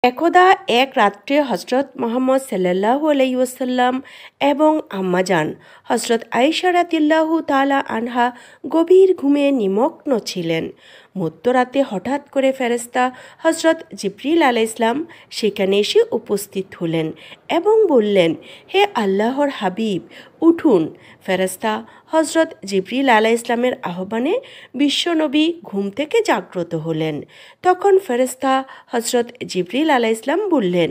একদা এক রাত্রে হজরত মোহাম্মদ সাল্লাল্লাহু আলাইহি ওয়াসাল্লাম এবং আম্মাজান হজরত আয়েশা রাদিয়াল্লাহু তাআলা আনহা গভীর ঘুমে নিমগ্ন ছিলেন। মধ্যরাতে হঠাৎ করে ফেরেশতা হজরত জিবরিল আলাইহিসসালাম সেখানে এসে উপস্থিত হলেন এবং বললেন, হে আল্লাহর হাবিব, উঠুন। ফেরেশতা হজরত জিবরিল আলাইহিসসালামের আহ্বানে বিশ্বনবী ঘুম থেকে জাগ্রত হলেন। তখন ফেরেশতা হজরত জিবরিল আলাইহিসসালাম বললেন,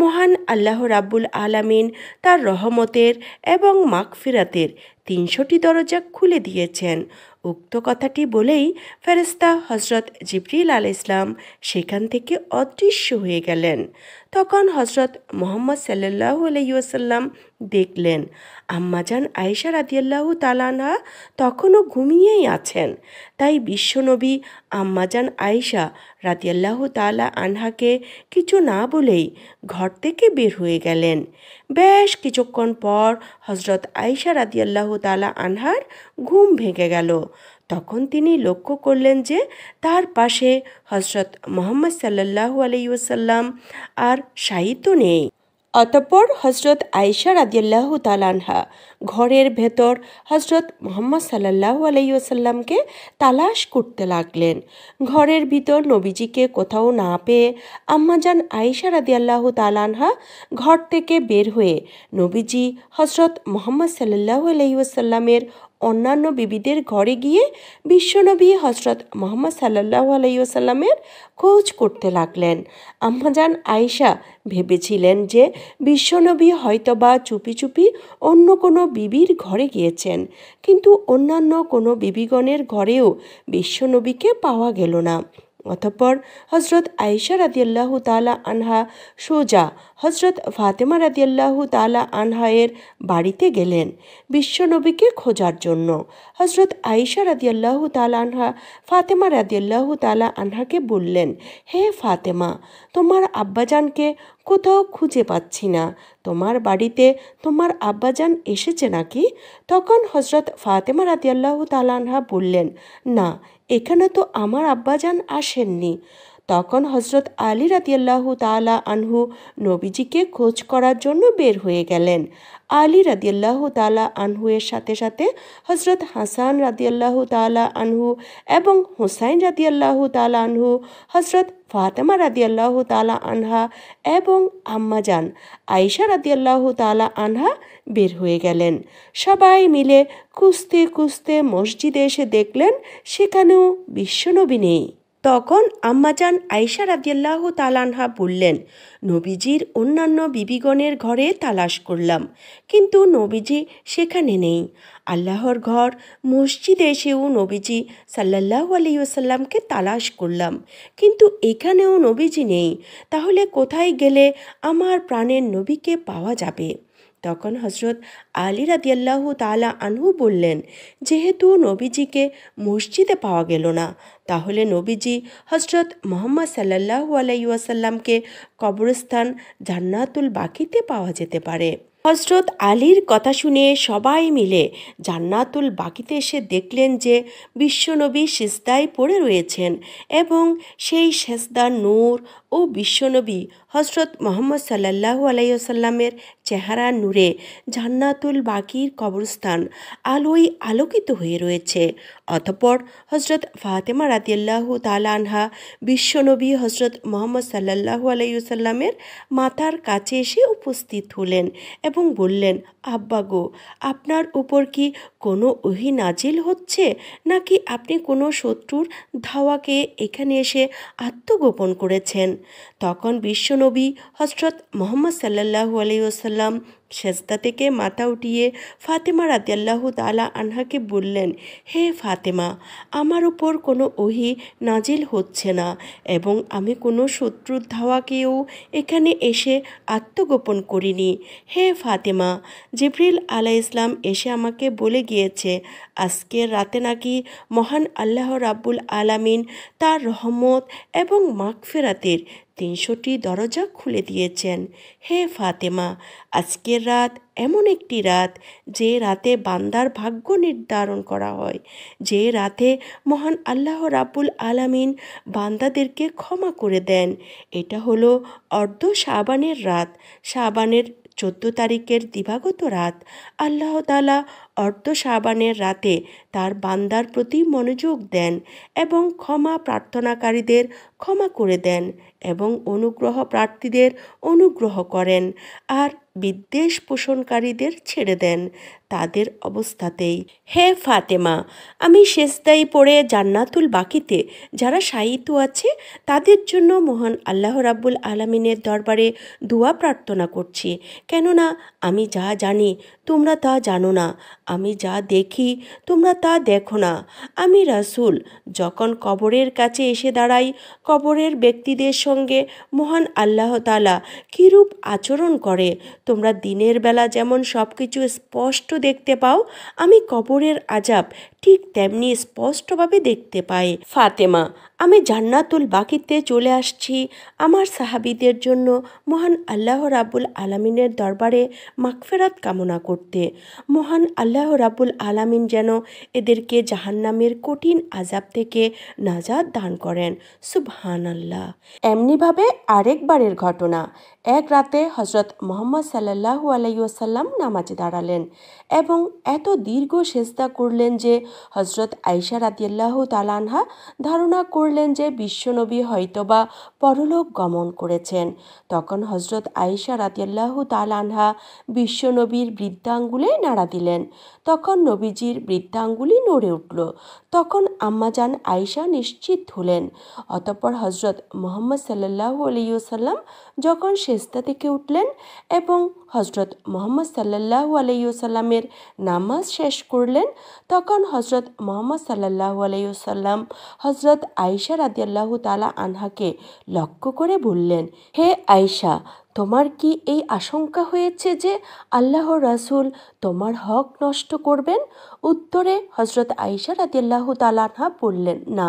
মহান আল্লাহ রাব্বুল আলামিন তার রহমতের এবং মাগফিরাতের ৩০০টি দরজা খুলে দিয়েছেন। উক্ত কথাটি বলেই ফেরেশতা হজরত জিবরিল আলাইহিসসালাম সেখান থেকে অদৃশ্য হয়ে গেলেন। তখন হজরত মুহাম্মদ সাল্লাল্লাহু আলাইহি ওয়াসাল্লাম দেখলেন আম্মাজান আয়েশা রাদিয়াল্লাহু তাআলা আনহা তখনও ঘুমিয়েই আছেন। তাই বিশ্বনবী আম্মাজান আয়েশা রাদিয়াল্লাহু তাআলা আনহাকে কিছু না বলেই ঘর থেকে বের হয়ে গেলেন। বেশ কিছুক্ষণ পর হজরত আয়েশা রাদিয়াল্লাহু তাআলা আনহার ঘুম ভেঙে গেল। তখন তিনি লক্ষ্য করলেন যে তার পাশে হজরত মুহাম্মদ সাল্লাল্লাহু আলাইহি ওয়াসাল্লাম আর শায়িত নেই। অতঃপর হজরত আয়েশা রাদিয়াল্লাহু তাআলা আনহা ঘরের ভেতর হজরত মুহাম্মদ সাল্লাল্লাহু আলাইহি ওয়াসাল্লামকে তালাশ করতে লাগলেন। ঘরের ভিতর নবীজিকে কোথাও না পেয়ে আম্মাজান আয়েশা রাদিয়াল্লাহু তাআলা আনহা ঘর থেকে বের হয়ে নবীজি হজরত মুহাম্মদ সাল্লাল্লাহু আলাইহি ওয়াসাল্লামের অন্যান্য বিবিদের ঘরে গিয়ে বিশ্বনবী হজরত মুহাম্মদ সাল্লাল্লাহু আলাইহি ওয়াসাল্লামের খোঁজ করতে লাগলেন। আম্মাজান আয়েশা ভেবেছিলেন যে বিশ্বনবী হয়তোবা চুপি চুপি অন্য কোনো বিবির ঘরে গিয়েছেন, কিন্তু অন্যান্য কোনো বিবিগণের ঘরেও বিশ্বনবীকে পাওয়া গেল না। অতঃপর হজরত আয়েশা রাদিয়াল্লাহু তাআলা আনহা সোজা হজরত ফাতেমা রাদিয়াল্লাহু তাআলা আনহায়ের বাড়িতে গেলেন বিশ্বনবীকে খোঁজার জন্য। হজরত আয়েশা রাদিয়াল্লাহু তাআলা আনহা ফাতেমা রাদিয়াল্লাহু তাআলা আনহাকে বললেন, হে ফাতেমা, তোমার আব্বাজানকে কোথাও খুঁজে পাচ্ছি না, তোমার বাড়িতে তোমার আব্বাজান এসেছে নাকি? তখন হজরত ফাতেমা রাদিয়াল্লাহু তাআলা আনহা বললেন, না, এখানে তো আমার আব্বাজান আসেননি। তখন হজরত আলী রাদিয়াল্লাহু তাআলা আনহু নবীজিকে খোঁজ করার জন্য বের হয়ে গেলেন। আলী রাদিয়াল্লাহু তাআলা আনহু এর সাথে সাথে হজরত হাসান রাদিয়াল্লাহু তাআলা আনহু এবং হুসাইন রাদিয়াল্লাহু তাআলা আনহু, হজরত ফাতেমা রাদিয়াল্লাহু তাআলা আনহা এবং আম্মাজান আয়েশা রাদিয়াল্লাহু তাআলা আনহা বের হয়ে গেলেন। সবাই মিলে খুঁজতে খুঁজতে মসজিদে এসে দেখলেন সেখানেও বিশ্বনবী নেই। তখন আম্মাজান আয়েশা রাদিয়াল্লাহু তাআলা আনহা বললেন, নবীজির অন্যান্য বিবিগণের ঘরে তালাশ করলাম, কিন্তু নবীজি সেখানে নেই। আল্লাহর ঘর মসজিদে এসেও নবীজি সাল্লাল্লাহু আলাইহি ওয়াসাল্লামকে তালাশ করলাম, কিন্তু এখানেও নবীজি নেই। তাহলে কোথায় গেলে আমার প্রাণের নবীকে পাওয়া যাবে? তখন হজরত আলী রাদিয়াল্লাহু তাআলা আনহু বললেন, যেহেতু নবীজিকে মসজিদে পাওয়া গেল না, তাহলে নবীজি হজরত মুহাম্মদ সাল্লাল্লাহু আলাইহি ওয়াসাল্লামকে কবরস্থান জান্নাতুল বাকিতে পাওয়া যেতে পারে। হজরত আলীর কথা শুনে সবাই মিলে জান্নাতুল বাকিতে এসে দেখলেন যে বিশ্বনবী সিজদায় পড়ে রয়েছেন এবং সেই সিজদার নূর ও বিশ্বনবী হজরত মুহাম্মদ সাল্লাল্লাহু আলাইহি ওয়াসাল্লামের চেহারা নূরে জান্নাতুল বাকির কবরস্থান আলোয় আলোকিত হয়ে রয়েছে। অতঃপর হজরত ফাতেমা রাদিয়াল্লাহু তাআলা আনহা বিশ্বনবী হজরত মুহাম্মদ সাল্লাল্লাহু আলাইহি ওয়াসাল্লামের মাথার কাছে এসে উপস্থিত হলেন এবং বললেন, আব্বা গো, আপনার উপর কি কোনো ওহী নাজিল হচ্ছে, নাকি আপনি কোনো শত্রুর ধাওয়াকে এখানে এসে আত্মগোপন করেছেন? তখন বিশ্বনবী হজরত মুহাম্মদ সাল্লাল্লাহু আলাইহি ওয়াসাল্লাম সেজদা থেকে মাথা উঠিয়ে ফাতেমা রাদিয়াল্লাহু তাআলা আনহাকে বললেন, হে ফাতেমা, আমার উপর কোনো ওহী নাজিল হচ্ছে না এবং আমি কোনো শত্রুর ধাওয়াকেও এখানে এসে আত্মগোপন করিনি। হে ফাতেমা, জিবরিল আলাইহিসসালাম এসে আমাকে বলে গিয়েছে আজকের রাতে নাকি মহান আল্লাহ রাব্বুল আলামিন তার রহমত এবং মাগফিরাতের 300টি দরজা খুলে দিয়েছেন। হে ফাতেমা, আজকের রাত এমন একটি রাত যে রাতে বান্দার ভাগ্য নির্ধারণ করা হয়, যে রাতে মহান আল্লাহ রাব্বুল আলামিন বান্দাদেরকে ক্ষমা করে দেন। এটা হলো অর্ধ শাবানের রাত, শাবানের 14 তারিখের দিবাগত রাত। আল্লাহ তাআলা অর্ধ শাবানের রাতে তার বান্দার প্রতি মনোযোগ দেন এবং ক্ষমা প্রার্থনাকারীদের ক্ষমা করে দেন এবং অনুগ্রহ প্রার্থীদের অনুগ্রহ করেন, আর বিদ্বেষ পোষণকারীদের ছেড়ে দেন তাদের অবস্থাতেই। হে ফাতেমা, আমি সেজদায় পড়ে জান্নাতুল বাকিতে যারা শায়িত আছে তাদের জন্য মহান আল্লাহ রাব্বুল আলামিনের দরবারে দোয়া প্রার্থনা করছি, কেননা আমি যা জানি তোমরা তা জানো না, আমি যা দেখি তোমরা তা দেখো না। আমি রাসূল যখন কবরের কাছে এসে দাঁড়াই, কবরের ব্যক্তিদের সঙ্গে মহান আল্লাহ তাআলা কীরূপ আচরণ করে তোমরা দিনের বেলা যেমন সব কিছু স্পষ্ট দেখতে পাও, আমি কবরের আযাব ঠিক তেমনি স্পষ্টভাবে দেখতে পাই। ফাতেমা, আমি জান্নাতুল বাকিতে চলে আসছি আমার সাহাবীদের জন্য মহান আল্লাহ রাব্বুল আলামিনের দরবারে মাগফিরাত কামনা করতে। মহান আল্লাহ রাব্বুল আলামিন যেন এদেরকে জাহান্নামের কঠিন আযাব থেকে নাজাত দান করেন। সুবহানাল্লাহ। এমনিভাবে আরেকবারের ঘটনা। এক রাতে হযরত মুহাম্মদ সাল্লাল্লাহু আলাইহি ওয়াসাল্লাম নামাজে দাঁড়ালেন এবং এত দীর্ঘ সেজদা করলেন যে হযরত আয়েশা রাদিয়াল্লাহু তাআলা আনহা ধারণা করলেন যে বিশ্বনবী হয়তোবা পরলোক গমন করেছেন। তখন হযরত আয়েশা রাদিয়াল্লাহু তাআলা আনহা বিশ্বনবীর বৃদ্ধাঙ্গুলে নাড়া দিলেন। তখন নবীজির বৃদ্ধাঙ্গুলি নড়ে উঠল। তখন আম্মাজান আয়েশা নিশ্চিত হলেন। অতঃপর হযরত মুহাম্মদ সাল্লাল্লাহু আলাইহি ওয়াসাল্লাম যখন সেজদা থেকে উঠলেন এবং হযরত মুহাম্মদ সাল্লাল্লাহু আলাইহি ওয়াসাল্লামের নামাজ শেষ করলেন, তখন হযরত মুহাম্মদ সাল্লাল্লাহু আলাইহি ওয়াসাল্লাম হযরত আয়েশা রাদিয়াল্লাহু তাআলা আনহাকে লক্ষ্য করে বললেন, হে আয়েশা, তোমার কি এই আশঙ্কা হয়েছে যে আল্লাহর রাসূল তোমার হক নষ্ট করবেন? উত্তরে হযরত আয়েশা রাদিয়াল্লাহু তাআলা আনহা বললেন, না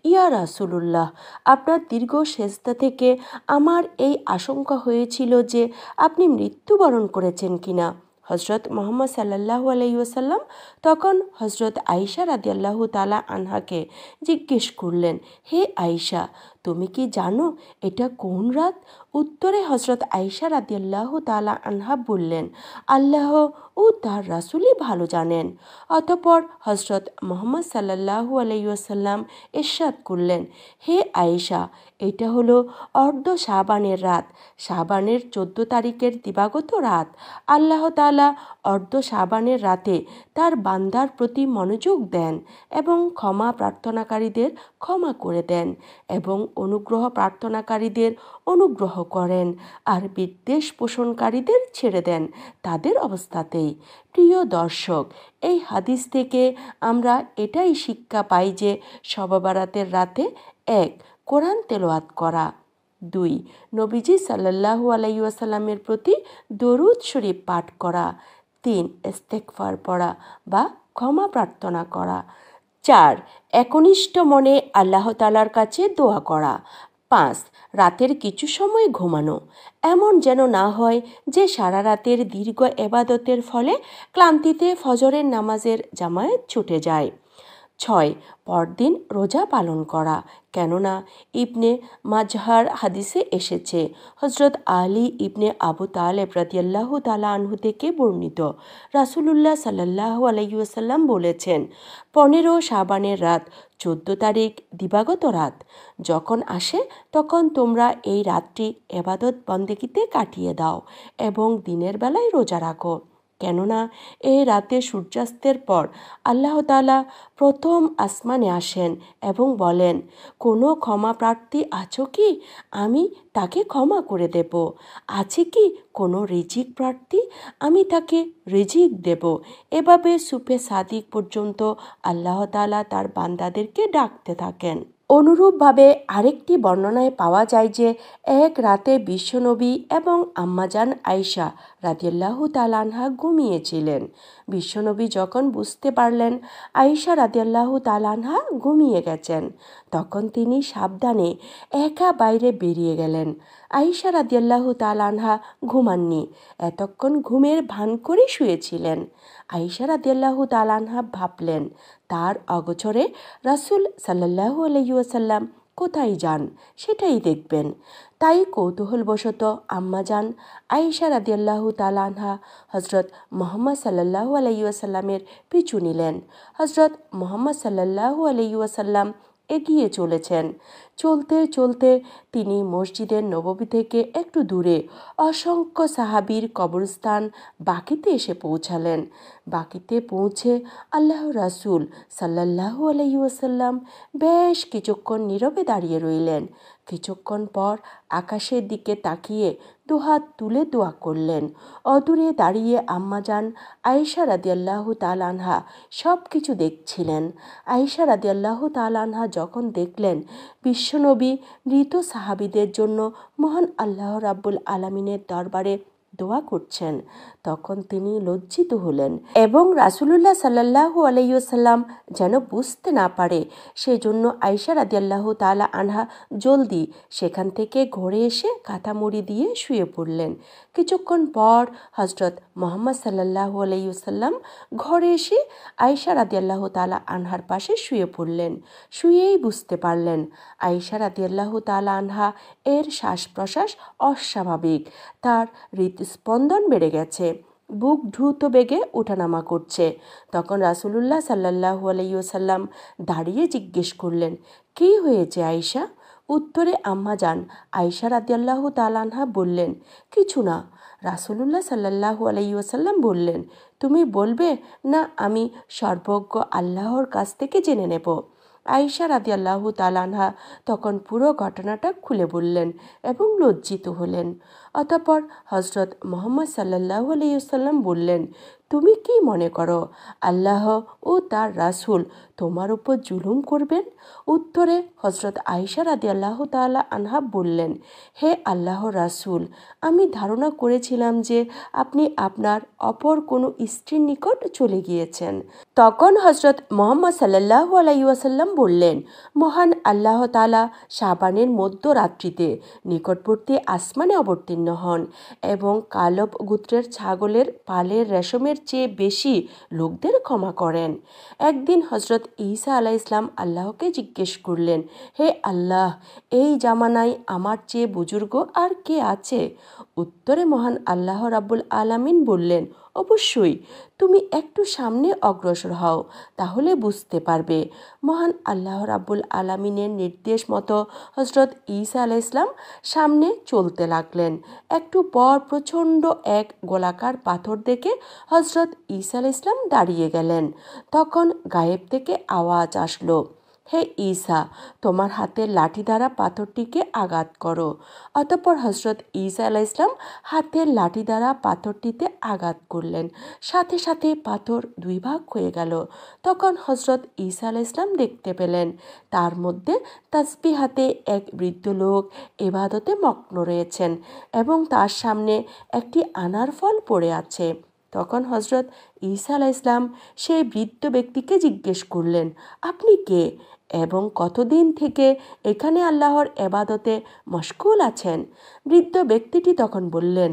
ইয়া রাসূলুল্লাহ, আপনার দীর্ঘ সেজদা থেকে আমার এই আশঙ্কা হয়েছিল যে আপনি মৃত্যুবরণ করেছেন কিনা। হযরত মুহাম্মদ সাল্লাল্লাহু আলাইহি ওয়াসাল্লাম তখন হযরত আয়েশা রাদিয়াল্লাহু তাআলা আনহাকে জিজ্ঞেস করলেন, হে আয়েশা, তুমি কি জানো এটা কোন রাত? উত্তরে হযরত আয়েশা রাদিয়াল্লাহু তাআলা আনহা বললেন, আল্লাহ ও তার রাসূলই ভালো জানেন। অতঃপর হযরত মুহাম্মদ সাল্লাল্লাহু আলাইহি ওয়াসাল্লাম ইরশাদ করলেন, হে আয়েশা, এটা হলো অর্ধ শাবানের রাত, শাবানের 14 তারিখের দিবাগত রাত। আল্লাহ তাআলা অর্ধ শাবানের রাতে তার বান্দার প্রতি মনোযোগ দেন এবং ক্ষমা প্রার্থনাকারীদের ক্ষমা করে দেন এবং অনুগ্রহ প্রার্থনাকারীদের অনুগ্রহ করেন, আর বিদ্বেষ পোষণকারীদের ছেড়ে দেন তাদের অবস্থাতেই। প্রিয় দর্শক, এই হাদিস থেকে আমরা এটাই শিক্ষা পাই যে শবে বরাতের রাতে 1. কোরআন তেলাওয়াত করা, 2. নবীজি সাল্লাল্লাহু আলাইহি ওয়াসাল্লামের প্রতি দরুদ শরীফ পাঠ করা, 3. ইস্তেগফার পড়া বা ক্ষমা প্রার্থনা করা, 4. একনিষ্ঠ মনে আল্লাহ তাআলার কাছে দোয়া করা, 5. রাতের কিছু সময় ঘুমানো, এমন যেন না হয় যে সারা রাতের দীর্ঘ ইবাদতের ফলে ক্লান্তিতে ফজরের নামাজের জামায়াত ছুটে যায়। 6. পরদিন রোজা পালন করা, কেননা ইবনে মাজহার হাদিসে এসেছে, হযরত আলী ইবনে আবু তালেব রাদিয়াল্লাহু তাআলা আনহু থেকে বর্ণিত, রাসূলুল্লাহ সাল্লাল্লাহু আলাইহি ওয়াসাল্লাম বলেছেন, 15 শাবানের রাত 14 তারিখ দিবাগত রাত যখন আসে তখন তোমরা এই রাতটি ইবাদত বন্দেগীতে কাটিয়ে দাও এবং দিনের বেলায় রোজা রাখো, কেননা এই রাতে সূর্যাস্তের পর আল্লাহ তাআলা প্রথম আসমানে আসেন এবং বলেন, কোনো ক্ষমা প্রার্থী আছো কি? আমি তাকে ক্ষমা করে দেব। আছে কি কোনো রিজিক প্রার্থী? আমি তাকে রিজিক দেব। এভাবে সুফে সাদিক পর্যন্ত আল্লাহ তাআলা তার বান্দাদেরকে ডাকতে থাকেন। অনুরূপভাবে আরেকটি বর্ণনায় পাওয়া যায় যে এক রাতে বিশ্বনবী এবং আম্মাজান আয়েশা রাদিয়াল্লাহু তাআলা আনহা ঘুমিয়েছিলেন। বিশ্বনবী যখন বুঝতে পারলেন আয়েশা রাদিয়াল্লাহু তাআলা আনহা ঘুমিয়ে গেছেন, তখন তিনি সাবধানে একা বাইরে বেরিয়ে গেলেন। আয়েশা রাদিয়াল্লাহু তাআলা আনহা ঘুমাননি, এতক্ষণ ঘুমের ভান করে শুয়েছিলেন। আয়েশা রাদিয়াল্লাহু তাআলা আনহা ভাবলেন তার অগোচরে রাসূল সাল্লাল্লাহু আলাইহি ওয়াসাল্লাম কোথায় যান সেটাই দেখবেন। তাই কৌতূহলবশত আম্মাজান আয়েশা রাদিয়াল্লাহু তাআলা আনহা হযরত মুহাম্মদ সাল্লাল্লাহু আলাইহি ওয়াসাল্লামের পিছু নিলেন। হযরত মুহাম্মদ সাল্লাল্লাহু আলাইহি ওয়াসাল্লাম এগিয়ে চলেছেন। চলতে চলতে তিনি মসজিদের নববী থেকে একটু দূরে অসংখ্য সাহাবীর কবরস্থান বাকিতে এসে পৌঁছালেন। বাকিতে পৌঁছে আল্লাহর রাসূল সাল্লাল্লাহু আলাইহি ওয়াসাল্লাম বেশ কিছুক্ষণ নীরবে দাঁড়িয়ে রইলেন। কিছুক্ষণ পর আকাশের দিকে তাকিয়ে দুহাত তুলে দোয়া করলেন। অদূরে দাঁড়িয়ে আম্মাজান আয়েশা রাদিয়াল্লাহু তাআলা আনহা সব কিছু দেখছিলেন। আয়েশা রাদিয়াল্লাহু তাআলা আনহা যখন দেখলেন বিশ্বনবী মৃত সাহাবীদের জন্য মহান আল্লাহ রাব্বুল আলামিনের দরবারে দোয়া করছেন, তখন তিনি লজ্জিত হলেন এবং রাসূলুল্লাহ সাল্লাল্লাহু আলাইহি ওয়াসাল্লাম যেন বুঝতে না পারে সেজন্য আয়েশা রাদিয়াল্লাহু তাআলা আনহা জলদি সেখান থেকে ঘরে এসে কাঁথা মুড়ি দিয়ে শুয়ে পড়লেন। কিছুক্ষণ পর হযরত মুহাম্মদ সাল্লাল্লাহু আলাইহি ওয়াসাল্লাম ঘরে এসে আয়েশা রাদিয়াল্লাহু তাআলা আনহার পাশে শুয়ে পড়লেন। শুয়েই বুঝতে পারলেন আয়েশা রাদিয়াল্লাহু তাআলা আনহা এর শ্বাস প্রশ্বাস অস্বাভাবিক, তার হৃদস্পন্দন বেড়ে গেছে, বুক দ্রুত বেগে ওঠানামা করছে। তখন রাসূলুল্লাহ সাল্লাল্লাহু আলাইহি ওয়াসাল্লাম দাঁড়িয়ে জিজ্ঞেস করলেন, কী হয়েছে আয়েশা? উত্তরে আম্মাজান আয়েশা রাদিয়াল্লাহু তাআলা আনহা বললেন, কিছু না। রাসূলুল্লাহ সাল্লাল্লাহু আলাইহি ওয়াসাল্লাম বললেন, তুমি বলবে না আমি সর্বজ্ঞ আল্লাহর কাছ থেকে জেনে নেব? আয়েশা রাদিয়াল্লাহু তাআলা আনহা তখন পুরো ঘটনাটা খুলে বললেন এবং লজ্জিত হলেন। অতঃপর হযরত মুহাম্মদ সাল্লাল্লাহু আলাইহি ওয়াসাল্লাম বললেন, তুমি কি মনে করো আল্লাহ ও তার রাসূল তোমার উপর জুলুম করবেন? উত্তরে হযরত আয়েশা রাদিয়াল্লাহু তাআলা আনহা বললেন, হে আল্লাহর রাসূল, আমি ধারণা করেছিলাম যে আপনি আপনার অপর কোনো স্ত্রীর নিকট চলে গিয়েছেন। তখন হযরত মুহাম্মদ সাল্লাল্লাহু আলাইহি ওয়াসাল্লাম বললেন, মহান আল্লাহ তাআলা শাবানের মধ্যরাত্রিতে নিকটবর্তী আসমানে অবতীর্ণ হন এবং কালব গোত্রের ছাগলের পালের রেশমের চেয়ে বেশি লোকদের ক্ষমা করেন। একদিন হযরত ঈসা আলাইহিস সালাম আল্লাহকে জিজ্ঞেস করলেন, হে আল্লাহ, এই জামানায় আমার চেয়ে বুজুর্গ আর কে আছে? উত্তরে মহান আল্লাহ রাব্বুল আলামিন বললেন, অবশ্যই, তুমি একটু সামনে অগ্রসর হও, তাহলে বুঝতে পারবে। মহান আল্লাহ রাব্বুল আলামিনের নির্দেশ মতো হযরত ঈসা আলাইহিস সালাম সামনে চলতে লাগলেন। একটু পর প্রচণ্ড এক গোলাকার পাথর দেখে হযরত ঈসা আলাইহিস সালাম দাঁড়িয়ে গেলেন। তখন গায়েব থেকে আওয়াজ আসলো, হে ঈসা, তোমার হাতের লাঠি দ্বারা পাথরটিকে আঘাত করো। অতঃপর হযরত ঈসা আলাইহিস সালাম হাতের লাঠি দ্বারা পাথরটিতে আঘাত করলেন। সাথে সাথে পাথর দুই ভাগ হয়ে গেল। তখন হযরত ঈসা আলাইহিস সালাম দেখতে পেলেন তার মধ্যে তাসবিহ হাতে এক বৃদ্ধ লোক ইবাদতে মগ্ন রয়েছেন এবং তার সামনে একটি আনার ফল পড়ে আছে। তখন হযরত ঈসা আলাইহিস সালাম সেই বৃদ্ধ ব্যক্তিকে জিজ্ঞেস করলেন, আপনি কে এবং কতদিন থেকে এখানে আল্লাহর ইবাদতে মশগুল আছেন? বৃদ্ধ ব্যক্তিটি তখন বললেন,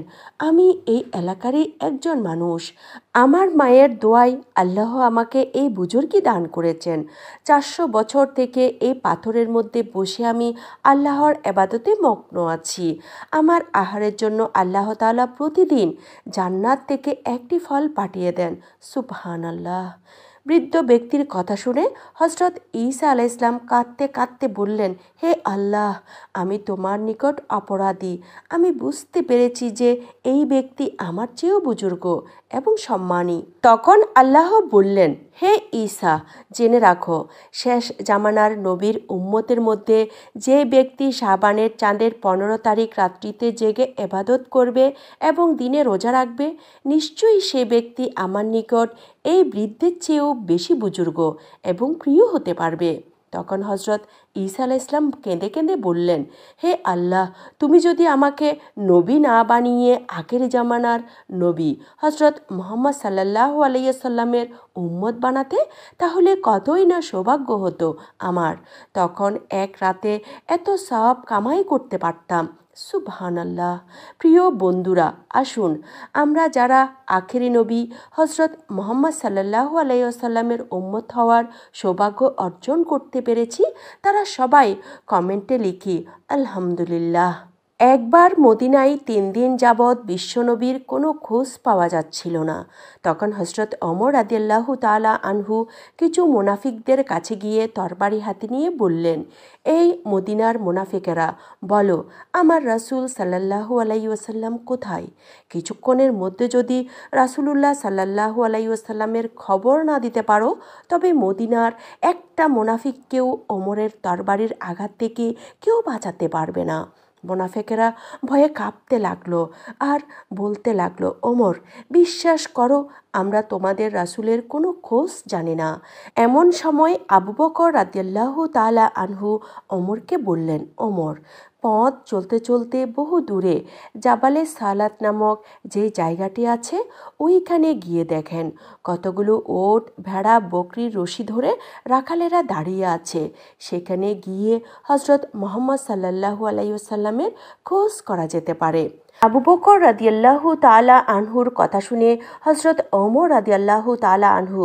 আমি এই এলাকারই একজন মানুষ। আমার মায়ের দোয়ায় আল্লাহ আমাকে এই বুজুর্গি দান করেছেন। 400 বছর থেকে এই পাথরের মধ্যে বসে আমি আল্লাহর ইবাদতে মগ্ন আছি। আমার আহারের জন্য আল্লাহ তাআলা প্রতিদিন জান্নাত থেকে একটি ফল পাঠিয়ে দেন। সুবহানাল্লাহ। বৃদ্ধ ব্যক্তির কথা শুনে হযরত ঈসা আলাইহিস সালাম কাঁদতে কাঁদতে বললেন, হে আল্লাহ, আমি তোমার নিকট অপরাধী। আমি বুঝতে পেরেছি যে এই ব্যক্তি আমার চেয়েও বুজুর্গ এবং সম্মানী। তখন আল্লাহ বললেন, হে ঈসা, জেনে রাখো, শেষ জামানার নবীর উম্মতের মধ্যে যে ব্যক্তি শাবানের চাঁদের 15 তারিখ রাত্রিতে জেগে ইবাদত করবে এবং দিনে রোজা রাখবে, নিশ্চয়ই সে ব্যক্তি আমার নিকট এই বৃদ্ধের চেয়েও বেশি বুজুর্গ এবং প্রিয় হতে পারবে। তখন হজরত ঈসা আলাইহিস সালাম কেঁদে কেঁদে বললেন, হে আল্লাহ, তুমি যদি আমাকে নবী না বানিয়ে আগের জামানার নবী হজরত মুহাম্মদ সাল্লাল্লাহু আলাইহি সাল্লামের উম্মত বানাতে, তাহলে কতই না সৌভাগ্য হতো আমার। তখন এক রাতে এত সওয়াব কামাই করতে পারতাম। সুবহানাল্লাহ। প্রিয় বন্ধুরা, আসুন আমরা যারা আখেরি নবী হজরত মুহাম্মদ সাল্লাল্লাহু আলাইহি ওয়াসাল্লামের উম্মত হওয়ার সৌভাগ্য অর্জন করতে পেরেছি, তারা সবাই কমেন্টে লিখি আলহামদুলিল্লাহ। একবার মদিনায় 3 দিন যাবৎ বিশ্বনবীর কোনো খোঁজ পাওয়া যাচ্ছিল না। তখন হজরত ওমর রাদিয়াল্লাহু তাআলা আনহু কিছু মুনাফিকদের কাছে গিয়ে তরবারি হাতে নিয়ে বললেন, এই মদিনার মুনাফিকেরা, বলো আমার রাসূল সাল্লাল্লাহু আলাইহি ওয়াসাল্লাম কোথায়? কিছুক্ষণের মধ্যে যদি রাসূলুল্লাহ সাল্লাল্লাহু আলাইহি ওয়াসাল্লামের খবর না দিতে পারো, তবে মদিনার একটা মুনাফিককেও ওমরের তরবারির আঘাত থেকে কেউ বাঁচাতে পারবে না। মুনাফিকেরা ভয়ে কাঁপতে লাগলো আর বলতে লাগলো, ওমর, বিশ্বাস করো, আমরা তোমাদের রাসূলের কোনো খোঁজ জানি না। এমন সময় আবু বকর রাদিয়াল্লাহু তাআলা আনহু ওমরকে বললেন, ওমর, পথ চলতে চলতে বহু দূরে জাবালে সালাত নামক যে জায়গাটি আছে, ওইখানে গিয়ে দেখেন কতগুলো ওট, ভেড়া, বকরির রশি ধরে রাখালেরা দাঁড়িয়ে আছে। সেখানে গিয়ে হজরত মুহাম্মদ সাল্লাল্লাহু আলাইহি ওয়াসাল্লামের খোঁজ করা যেতে পারে। আবু বকর রাদিয়াল্লাহু তাআলা আনহুর কথা শুনে হজরত ওমর রাদিয়াল্লাহু তাআলা আনহু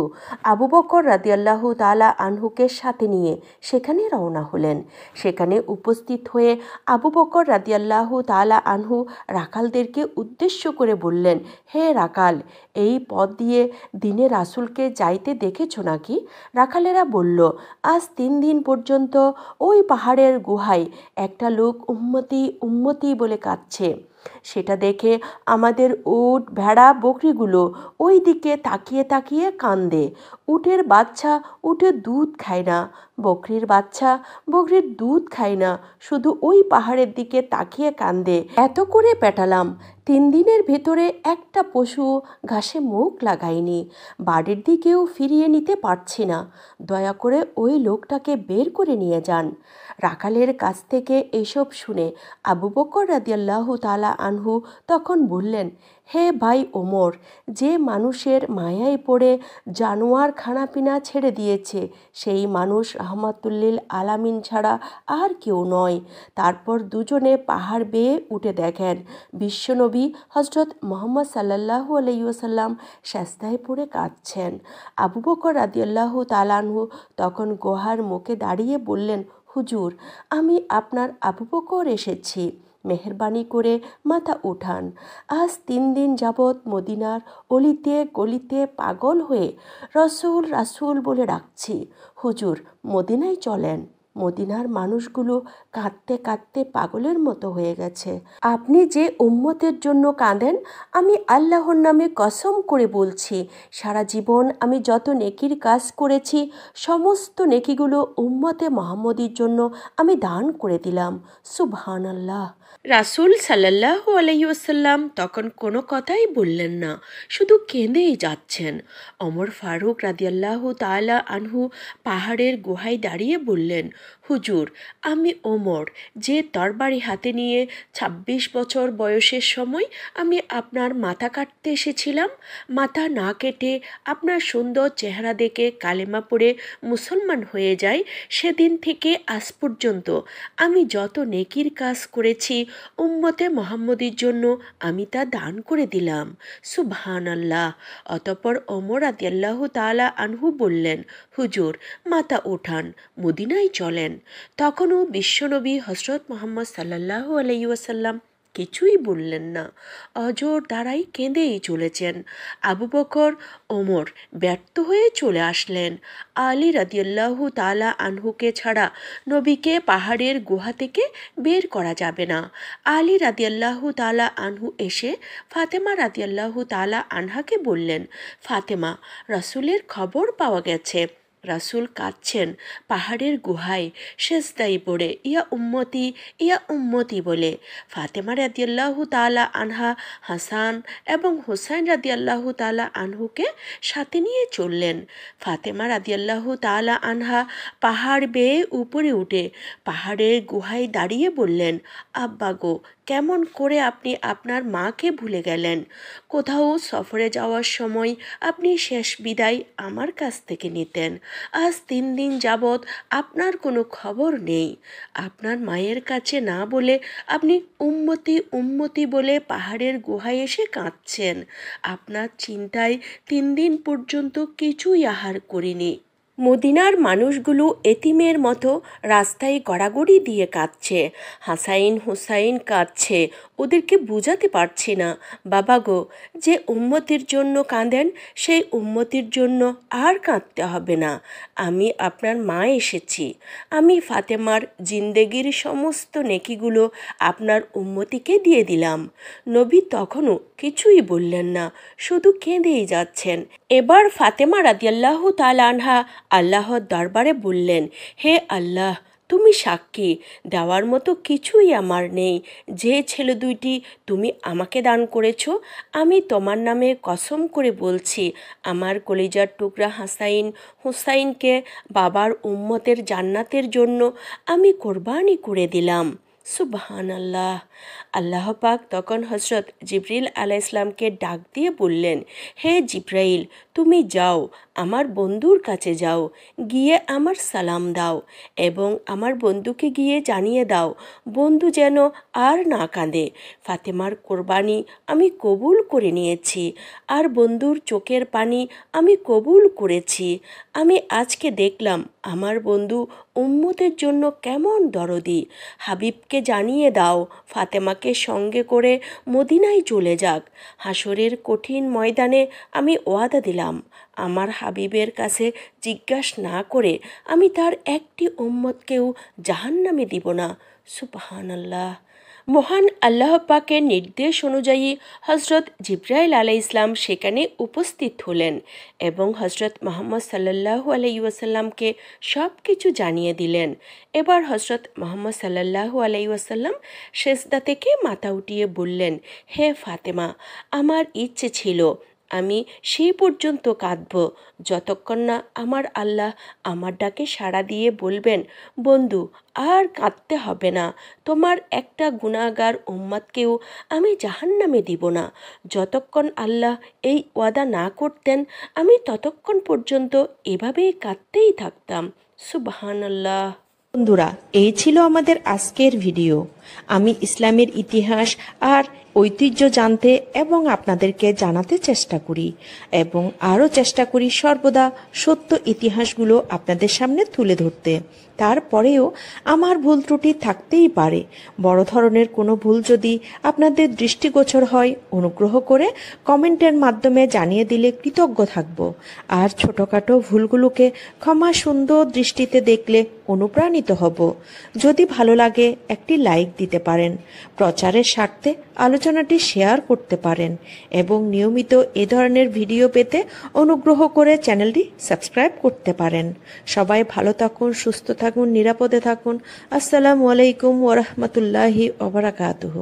আবু বকর রাদিয়াল্লাহু তাআলা আনহুকে সাথে নিয়ে সেখানে রওনা হলেন। সেখানে উপস্থিত হয়ে আবু বকর রাদিয়াল্লাহু তাআলা আনহু রাখালদেরকে উদ্দেশ্য করে বললেন, হে রাখাল, এই পথ দিয়ে দিনে রাসূলকে যাইতে দেখেছ নাকি? রাখালেরা বলল, আজ 3 দিন পর্যন্ত ওই পাহাড়ের গুহায় একটা লোক উম্মতি উম্মতি বলে কাঁদছে। সেটা দেখে আমাদের উট, ভেড়া, বকরিগুলো ওই দিকে তাকিয়ে তাকিয়ে কান্দে। উটের বাচ্চা উটের দুধ খায় না, বকরির বাচ্চা বকরির দুধ খায় না, শুধু ওই পাহাড়ের দিকে তাকিয়ে কান্দে। এত করে পেটালাম, 3 দিনের ভেতরে একটা পশু ঘাসে মুখ লাগায়নি, বাড়ির দিকেও ফিরিয়ে নিতে পারছি না। দয়া করে ওই লোকটাকে বের করে নিয়ে যান। রাখালের কাছ থেকে এসব শুনে আবু বকর রাদিয়াল্লাহু তাআলা আনহু তখন বললেন, হে ভাই ওমর, যে মানুষের মায়ায় পড়ে জানোয়ার খানাপিনা ছেড়ে দিয়েছে, সেই মানুষ রাহমাতুল্লিল আলামিন ছাড়া আর কেউ নয়। তারপর দুজনে পাহাড় বেয়ে উঠে দেখেন বিশ্বনবী হজরত মুহাম্মদ সাল্লাল্লাহু আলাইহি ওয়াসাল্লাম সেজদায় পড়ে কাঁদছেন। আবু বকর রাদিয়াল্লাহু তাআলা আনহু তখন গুহার মুখে দাঁড়িয়ে বললেন, হুজুর, আমি আপনার আবু বকর এসেছি, মেহেরবানি করে মাথা উঠান। আজ 3 দিন যাবৎ মদিনার অলিতে গলিতে পাগল হয়ে রসুল রাসূল বলে ডাকছি। হুজুর, মদিনায় চলেন। মদিনার মানুষগুলো কাঁদতে কাঁদতে পাগলের মতো হয়ে গেছে। আপনি যে উম্মতের জন্য কাঁদেন, আমি আল্লাহর নামে কসম করে বলছি, সারা জীবন আমি যত নেকির কাজ করেছি, সমস্ত নেকিগুলো উম্মতে মুহাম্মদীর জন্য আমি দান করে দিলাম। সুবহানাল্লাহ। রাসূল সাল্লাল্লাহু আলাইহি ওয়াসাল্লাম তখন কোনো কথাই বললেন না, শুধু কেঁদেই যাচ্ছেন। ওমর ফারুক রাদিয়াল্লাহু তাআলা আনহু পাহাড়ের গুহায় দাঁড়িয়ে বললেন, হুজুর, আমি ওমর, যে তরবারি হাতে নিয়ে 26 বছর বয়সের সময় আমি আপনার মাথা কাটতে এসেছিলাম। মাথা না কেটে আপনার সুন্দর চেহারা দেখে কালেমা পড়ে মুসলমান হয়ে যায়, সেদিন থেকে আজ পর্যন্ত আমি যত নেকির কাজ করেছি উম্মতে মুহাম্মদীর জন্য আমি তা দান করে দিলাম। সুবহানাল্লাহ। অতঃপর ওমর রাদিয়াল্লাহু তাআলা আনহু বললেন, হুজুর, মাথা ওঠান, মদিনায় চলেন। তখনও বিশ্বনবী হযরত মুহাম্মদ সাল্লাল্লাহু আলাইহি ওয়াসাল্লাম কিছুই বললেন না, অজর দ্বারাই কেঁদেই চলেছেন। আবু বকর, ওমর ব্যর্থ হয়ে চলে আসলেন। আলী রাদিয়াল্লাহু তাআলা আনহুকে ছাড়া নবীকে পাহাড়ের গুহা থেকে বের করা যাবে না। আলী রাদিয়াল্লাহু তাআলা আনহু এসে ফাতেমা রাদিয়াল্লাহু তাআলা আনহাকে বললেন, ফাতেমা, রাসূলের খবর পাওয়া গেছে, রাসূল কাঁদছেন পাহাড়ের গুহায় সেজদায় পড়ে, ইয়া উম্মতি বলে। ফাতেমা রাদিয়াল্লাহু তাআলা আনহা হাসান এবং হুসাইন রাদিয়াল্লাহু তাআলা আনহুকে সাথে নিয়ে চললেন। ফাতেমা রাদিয়াল্লাহু তাআলা আনহা পাহাড় বেয়ে উপরে উঠে পাহাড়ের গুহায় দাঁড়িয়ে বললেন, আব্বা গো, কেমন করে আপনি আপনার মাকে ভুলে গেলেন? কোথাও সফরে যাওয়ার সময় আপনি শেষ বিদায় আমার কাছ থেকে নিতেন। আজ 3 দিন যাবৎ আপনার কোনো খবর নেই। আপনার মায়ের কাছে না বলে আপনি উম্মতি বলে পাহাড়ের গুহায় এসে কাঁদছেন। আপনার চিন্তায় 3 দিন পর্যন্ত কিছুই আহার করিনি। মদিনার মানুষগুলো এতিমের মতো রাস্তায় গড়াগড়ি দিয়ে কাঁদছে। হাসাইন হুসাইন কাঁদছে। ওদেরকে বুঝাতে পারছি না, বাবা গো, যে উম্মতির জন্য কাঁদেন সেই উম্মতির জন্য আর কাঁদতে হবে না। আমি আপনার মা এসেছি। আমি ফাতেমার জিন্দেগির সমস্ত নেকিগুলো আপনার উম্মতিকে দিয়ে দিলাম। নবী তখনও কিছুই বললেন না, শুধু কেঁদেই যাচ্ছেন। এবার ফাতেমা রাদিয়াল্লাহু তাআলা আনহা আল্লাহর দরবারে বললেন, হে আল্লাহ, তুমি সাক্ষী, দেওয়ার মতো কিছুই আমার নেই। যে ছেলে দুইটি তুমি আমাকে দান করেছ, আমি তোমার নামে কসম করে বলছি, আমার কলিজার টুকরা হাসাইন হুসাইনকে বাবার উম্মতের জান্নাতের জন্য আমি কোরবানি করে দিলাম। সুবহানাল্লাহ। আল্লাহ পাক তখন হযরত জিবরিল আলাইহিস সালামকে ডাক দিয়ে বললেন, হে জিবরাইল, তুমি যাও, আমার বন্ধুর কাছে যাও, গিয়ে আমার সালাম দাও এবং আমার বন্ধুকে গিয়ে জানিয়ে দাও বন্ধু যেন আর না কাঁদে। ফাতেমার কোরবানি আমি কবুল করে নিয়েছি, আর বন্ধুর চোখের পানি আমি কবুল করেছি। আমি আজকে দেখলাম আমার বন্ধু উম্মতের জন্য কেমন দরদি। হাবিবকে জানিয়ে দাও ফাতেমাকে সঙ্গে করে মদিনায় চলে যাক। হাসরের কঠিন ময়দানে আমি ওয়াদা দিলাম, আমার হাবিবের কাছে জিজ্ঞাসা না করে আমি তার একটি উম্মতকেও জাহান্নামে দিব না। সুবহানাল্লাহ। মহান আল্লাহ পাকের নির্দেশ অনুযায়ী হজরত জিবরাইল আলাইহিস সালাম সেখানে উপস্থিত হলেন এবং হজরত মুহাম্মদ সাল্লাল্লাহু আলাইহি ওয়াসাল্লামকে সব কিছু জানিয়ে দিলেন। এবার হজরত মুহাম্মদ সাল্লাল্লাহু আলাইহি ওয়াসাল্লাম সেজদা থেকে মাথা উঠিয়ে বললেন, হে ফাতেমা, আমার ইচ্ছে ছিল আমি সেই পর্যন্ত কাঁদব যতক্ষণ না আমার আল্লাহ আমার ডাকে সাড়া দিয়ে বলবেন, বন্ধু, আর কাঁদতে হবে না, তোমার একটা গুনাহগার উম্মতকেও আমি জাহান্নামে দিব না। যতক্ষণ আল্লাহ এই ওয়াদা না করতেন আমি ততক্ষণ পর্যন্ত এভাবেই কাঁদতেই থাকতাম। সুবহানাল্লাহ। বন্ধুরা, এই ছিল আমাদের আজকের ভিডিও। আমি ইসলামের ইতিহাস আর ঐতিহ্য জানতে এবং আপনাদেরকে জানাতে চেষ্টা করি এবং আরও চেষ্টা করি সর্বদা সত্য ইতিহাসগুলো আপনাদের সামনে তুলে ধরতে। তারপরেও আমার ভুল ত্রুটি থাকতেই পারে। বড় ধরনের কোনো ভুল যদি আপনাদের দৃষ্টিগোচর হয়, অনুগ্রহ করে কমেন্টের মাধ্যমে জানিয়ে দিলে কৃতজ্ঞ থাকব। আর ছোটোখাটো ভুলগুলোকে ক্ষমা সুন্দর দৃষ্টিতে দেখলে অনুপ্রাণিত হব। যদি ভালো লাগে একটি লাইক দিতে পারেন, প্রচারের স্বার্থে আলোচনাটি শেয়ার করতে পারেন এবং নিয়মিত এ ধরনের ভিডিও পেতে অনুগ্রহ করে চ্যানেলটি সাবস্ক্রাইব করতে পারেন। সবাই ভালো থাকুন, সুস্থ থাকুন, নিরাপদে থাকুন। আসসালামু আলাইকুম ওয়া রাহমাতুল্লাহি ওয়া বারাকাতুহু।